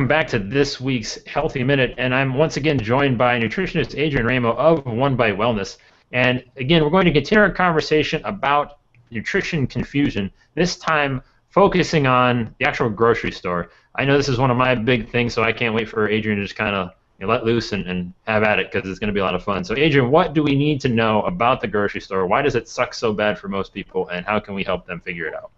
welcome back to this week's Healthy Minute, and I'm once again joined by nutritionist Adrienne Ramio of One Bite Wellness. And again, we're going to continue our conversation about nutrition confusion, this time focusing on the actual grocery store. I know this is one of my big things, so I can't wait for Adrienne to just kind of let loose and have at it, because it's going to be a lot of fun. So Adrienne, what do we need to know about the grocery store? Why does it suck so bad for most people, and how can we help them figure it out?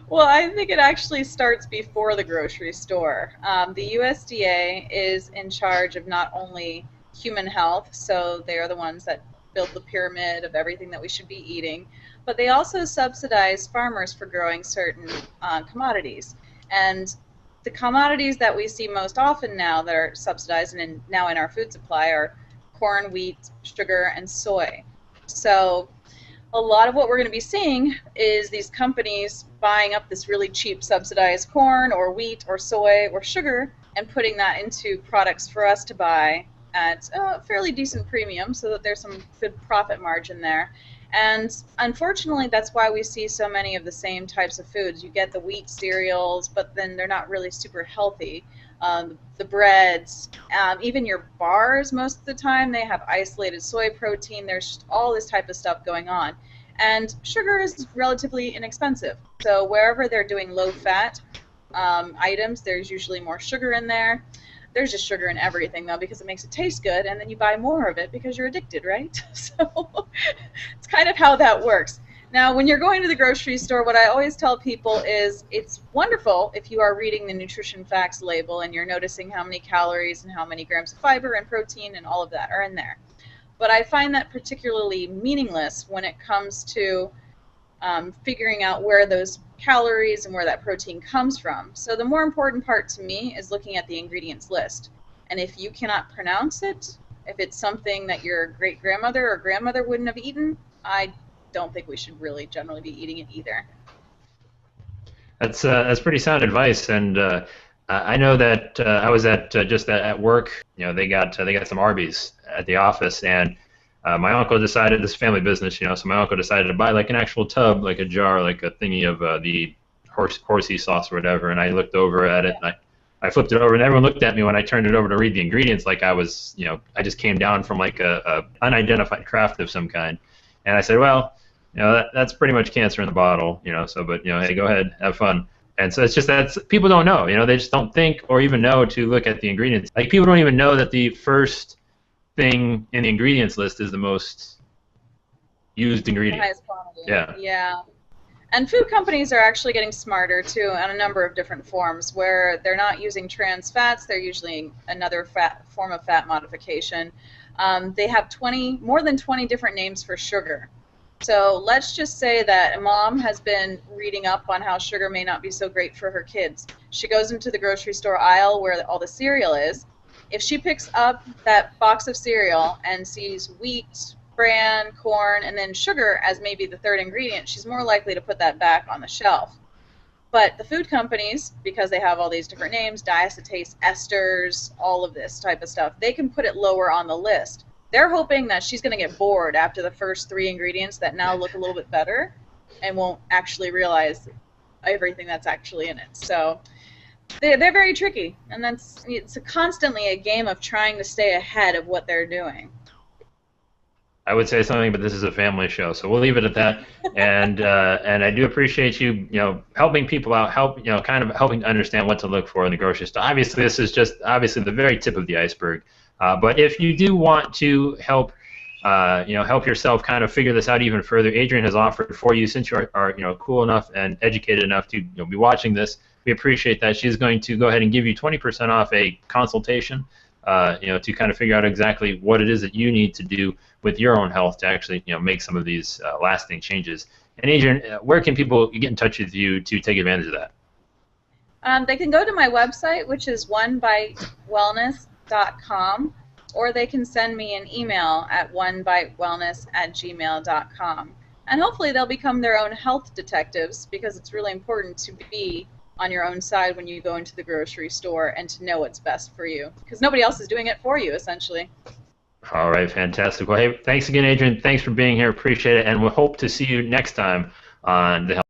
Well, I think it actually starts before the grocery store. The USDA is in charge of not only human health, so they are the ones that build the pyramid of everything that we should be eating, but they also subsidize farmers for growing certain commodities. And the commodities that we see most often now that are subsidized and now in our food supply are corn, wheat, sugar, and soy. So a lot of what we're going to be seeing is these companies buying up this really cheap subsidized corn or wheat or soy or sugar and putting that into products for us to buy at a fairly decent premium so that there's some good profit margin there. And unfortunately, that's why we see so many of the same types of foods. You get the wheat cereals, but then they're not really super healthy. The breads, even your bars, most of the time, they have isolated soy protein. There's just all this type of stuff going on. And sugar is relatively inexpensive. So wherever they're doing low-fat items, there's usually more sugar in there. There's just sugar in everything, though, because it makes it taste good, and then you buy more of it because you're addicted, right? So it's kind of how that works. Now, when you're going to the grocery store, what I always tell people is it's wonderful if you are reading the nutrition facts label and you're noticing how many calories and how many grams of fiber and protein and all of that are in there. But I find that particularly meaningless when it comes to figuring out where those calories and where that protein comes from. So the more important part to me is looking at the ingredients list. And if you cannot pronounce it, if it's something that your great-grandmother or grandmother wouldn't have eaten, I don't think we should really generally be eating it either. That's pretty sound advice, and I know that I was at work. You know, they got some Arby's at the office, and my uncle decided, this family business, so my uncle decided to buy like an actual tub, like a jar, like a thingy of the horsey sauce or whatever. And I looked over at it, and I flipped it over, and everyone looked at me when I turned it over to read the ingredients, like I was, I just came down from like a unidentified craft of some kind. And I said, well, that's pretty much cancer in the bottle, So, but hey, go ahead, have fun. And so it's just that people don't know, they just don't think or even know to look at the ingredients. Like, people don't even know that the first thing in the ingredients list is the most used ingredient. The highest quantity. Yeah. Yeah. And food companies are actually getting smarter too on a number of different forms, where they're not using trans fats, they're using another form of fat modification. They have more than 20 different names for sugar. So let's just say that a mom has been reading up on how sugar may not be so great for her kids. She goes into the grocery store aisle where all the cereal is. If she picks up that box of cereal and sees wheat, bran, corn, and then sugar as maybe the third ingredient, she's more likely to put that back on the shelf. But the food companies, because they have all these different names, diacetase esters, all of this type of stuff, they can put it lower on the list. They're hoping that she's going to get bored after the first three ingredients that now look a little bit better and won't actually realize everything that's actually in it. So they're very tricky, and it's constantly a game of trying to stay ahead of what they're doing. I would say something, but this is a family show, so we'll leave it at that. And I do appreciate you, helping people out, kind of helping to understand what to look for in the grocery store. Obviously, this is just the very tip of the iceberg. But if you do want to help, help yourself kind of figure this out even further, Adrienne has offered for you, since you are cool enough and educated enough to be watching this. We appreciate that. She's going to go ahead and give you 20% off a consultation, to kind of figure out exactly what it is that you need to do with your own health to actually, make some of these lasting changes. And Adrienne, where can people get in touch with you to take advantage of that? They can go to my website, which is onebitewellness.com, or they can send me an email at onebitewellness@gmail.com. And hopefully they'll become their own health detectives, because it's really important to be on your own side when you go into the grocery store and to know what's best for you, because nobody else is doing it for you, essentially. All right, fantastic. Well, hey, thanks again, Adrienne. Thanks for being here. Appreciate it, and we'll hope to see you next time on the